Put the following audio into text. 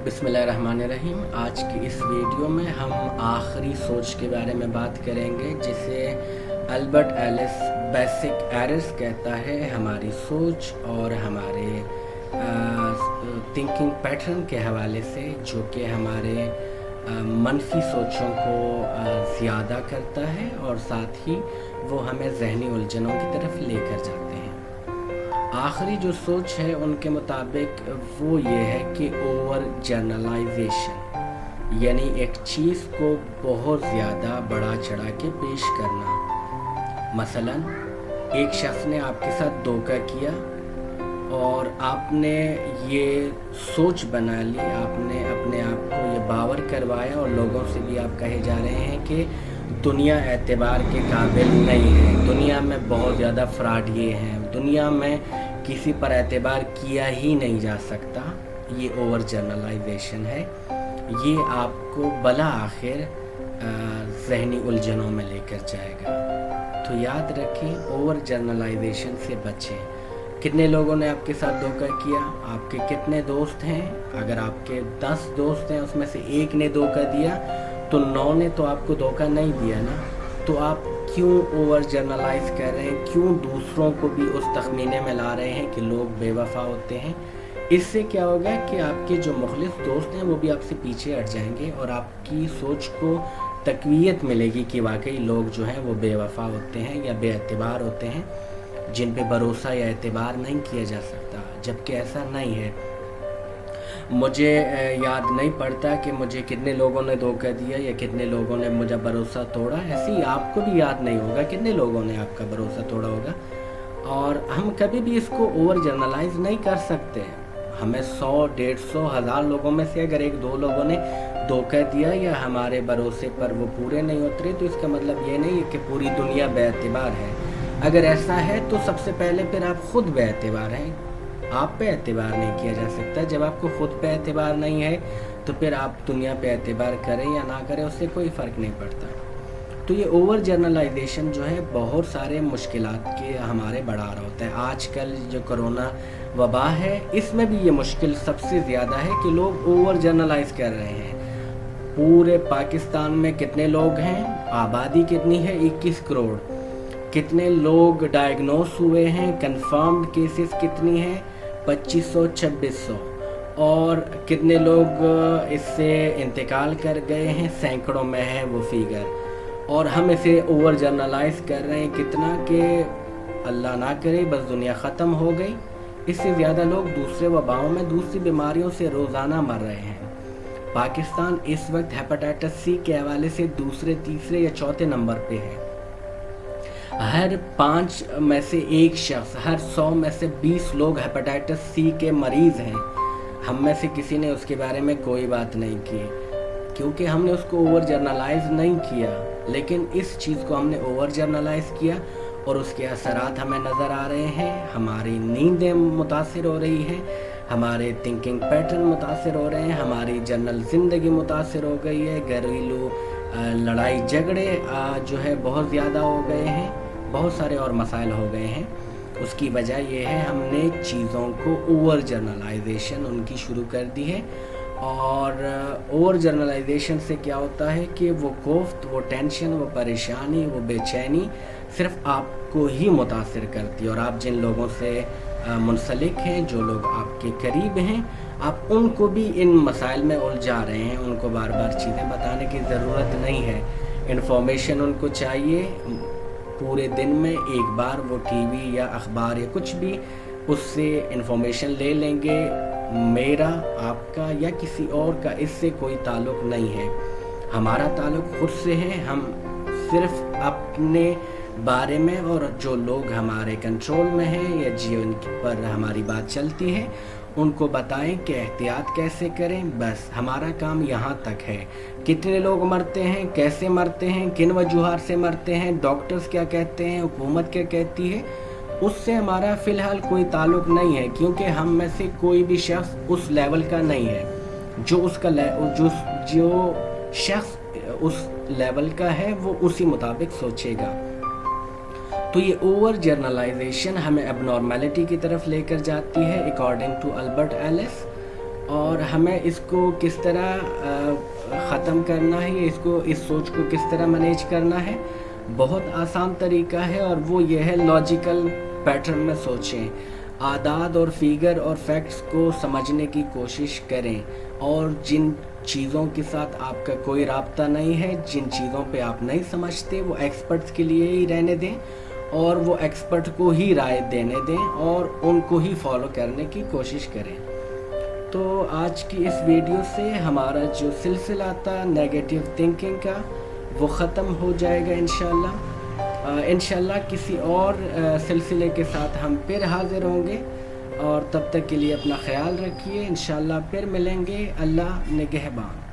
बिस्मिल्लाहिर्रहमानिर्रहीम। आज की इस वीडियो में हम आखिरी सोच के बारे में बात करेंगे, जिसे अल्बर्ट एलिस बेसिक एरर्स कहता है हमारी सोच और हमारे थिंकिंग पैटर्न के हवाले से, जो कि हमारे मनफी सोचों को ज़्यादा करता है और साथ ही वो हमें जहनी उलझनों की तरफ लेकर जाते हैं। आखिरी जो सोच है उनके मुताबिक वो ये है कि ओवर जनरलाइजेशन, यानी एक चीज़ को बहुत ज़्यादा बड़ा चढ़ा के पेश करना। मसलन एक शख्स ने आपके साथ धोखा किया और आपने ये सोच बना ली, आपने अपने आप को ये बावर करवाया और लोगों से भी आप कहे जा रहे हैं कि दुनिया एतबार के काबिल नहीं है, दुनिया में बहुत ज़्यादा फ्रॉड ये हैं, दुनिया में किसी पर एतबार किया ही नहीं जा सकता। ये ओवर जनरलाइजेशन है। ये आपको भला आखिर जहनी उलझनों में लेकर जाएगा। तो याद रखें, ओवर जनरलाइजेशन से बचें। कितने लोगों ने आपके साथ धोखा किया? आपके कितने दोस्त हैं? अगर आपके 10 दोस्त हैं, उसमें से एक ने धोखा दिया तो 9 ने तो आपको धोखा नहीं दिया ना। तो आप क्यों ओवर जनरलाइज कर रहे हैं? क्यों दूसरों को भी उस तखमीने में ला रहे हैं कि लोग बेवफा होते हैं? इससे क्या होगा कि आपके जो मुखलिस दोस्त हैं वो भी आपसे पीछे हट जाएंगे और आपकी सोच को तक़वियत मिलेगी कि वाकई लोग जो हैं वो बेवफा होते हैं या बेअतबार होते हैं, जिन पे भरोसा या एतबार नहीं किया जा सकता, जबकि ऐसा नहीं है। मुझे याद नहीं पड़ता कि मुझे कितने लोगों ने धोखा दिया या कितने लोगों ने मुझे भरोसा तोड़ा। ऐसे ही आपको भी याद नहीं होगा कितने लोगों ने आपका भरोसा तोड़ा होगा। और हम कभी भी इसको ओवर जनरलाइज नहीं कर सकते। हमें 100, 150, 1000 लोगों में से अगर 1-2 लोगों ने धोखा दिया या हमारे भरोसे पर वो पूरे नहीं उतरे, तो इसका मतलब ये नहीं है कि पूरी दुनिया बेअतबार है। अगर ऐसा है तो सबसे पहले फिर आप खुद बेअतबार हैं। आप पे एतबार नहीं किया जा सकता। जब आपको खुद पे एतबार नहीं है तो फिर आप दुनिया पे एतबार करें या ना करें, उससे कोई फ़र्क नहीं पड़ता। तो ये ओवर जनरलाइजेशन जो है बहुत सारे मुश्किलात के हमारे बढ़ा रहा होता है। आजकल जो कोरोना वबा है, इसमें भी ये मुश्किल सबसे ज़्यादा है कि लोग ओवर जनरलाइज कर रहे हैं। पूरे पाकिस्तान में कितने लोग हैं? आबादी कितनी है? 21 करोड़। कितने लोग डायग्नोस हुए हैं? कंफर्म्ड केसेस कितनी हैं? 2500-2600। और कितने लोग इससे इंतकाल कर गए हैं? सैकड़ों में है वो फिगर। और हम इसे ओवर जनरलाइज कर रहे हैं कितना कि अल्लाह ना करे बस दुनिया ख़त्म हो गई। इससे ज़्यादा लोग दूसरे वबाओं में, दूसरी बीमारियों से रोज़ाना मर रहे हैं। पाकिस्तान इस वक्त हेपेटाइटिस सी के हवाले से दूसरे, तीसरे या चौथे नंबर पे है। हर 5 में से 1 शख्स, हर 100 में से 20 लोग हेपेटाइटिस सी के मरीज़ हैं। हम में से किसी ने उसके बारे में कोई बात नहीं की, क्योंकि हमने उसको ओवर जर्नलाइज नहीं किया। लेकिन इस चीज़ को हमने ओवर जर्नलाइज किया और उसके असरात हमें नज़र आ रहे हैं। हमारी नींदें मुतासिर हो रही हैं, हमारे थिंकिंग पैटर्न मुतासिर हो रहे हैं, हमारी जनरल ज़िंदगी मुतासिर हो गई है। घरेलू लड़ाई झगड़े जो है बहुत ज़्यादा हो गए हैं, बहुत सारे और मसाइल हो गए हैं। उसकी वजह यह है हमने चीज़ों को ओवर जर्नलाइजेशन उनकी शुरू कर दी है। और ओवर जर्नलाइजेशन से क्या होता है कि वो कोफ्त, वो टेंशन, वो परेशानी, वो बेचैनी सिर्फ आपको ही मुतासिर करती है। और आप जिन लोगों से मुंसलिक हैं, जो लोग आपके करीब हैं, आप उनको भी इन मसाइल में उलझा रहे हैं। उनको बार बार चीज़ें बताने की ज़रूरत नहीं है। इन्फॉर्मेशन उनको चाहिए, पूरे दिन में एक बार वो टीवी या अखबार या कुछ भी उससे इन्फॉर्मेशन ले लेंगे। मेरा, आपका या किसी और का इससे कोई ताल्लुक़ नहीं है। हमारा ताल्लुक़ खुद से है। हम सिर्फ अपने बारे में और जो लोग हमारे कंट्रोल में हैं या जिन पर हमारी बात चलती है उनको बताएं कि एहतियात कैसे करें। बस हमारा काम यहाँ तक है। कितने लोग मरते हैं, कैसे मरते हैं, किन वजूहात से मरते हैं, डॉक्टर्स क्या कहते हैं, हुकूमत क्या कहती है, उससे हमारा फ़िलहाल कोई ताल्लुक़ नहीं है। क्योंकि हम में से कोई भी शख्स उस लेवल का नहीं है। जो शख्स उस लेवल का है वो उसी मुताबिक सोचेगा। तो ये ओवर जर्नलाइजेशन हमें एबनॉर्मेलिटी की तरफ लेकर जाती है अकॉर्डिंग टू अल्बर्ट एलिस। اور ہمیں اس کو کس طرح ختم کرنا ہے، اس سوچ کو کس طرح مینیج کرنا ہے. بہت آسان طریقہ ہے، اور وہ یہ ہے لاجیکل پیٹرن میں سوچیں، اعداد اور فیگر اور فیکٹس کو سمجھنے کی کوشش کریں، اور جن چیزوں کے ساتھ آپ کا کوئی رابطہ نہیں ہے، جن چیزوں پہ آپ نہیں سمجھتے، وہ ایکسپرٹس کے لیے ہی رہنے دیں، اور وہ ایکسپرٹ کو ہی رائے دینے دیں، اور ان کو ہی فالو کرنے کی کوشش کریں. تو آج کی اس ویڈیو سے ہمارا جو سلسلہ تھا نیگیٹو تھنکنگ کا وہ ختم ہو جائے گا انشاءاللہ. انشاءاللہ کسی اور سلسلے کے ساتھ ہم پھر حاضر ہوں گے، اور تب تک کے لیے اپنا خیال رکھیے. انشاءاللہ پھر ملیں گے. اللہ نگہبان.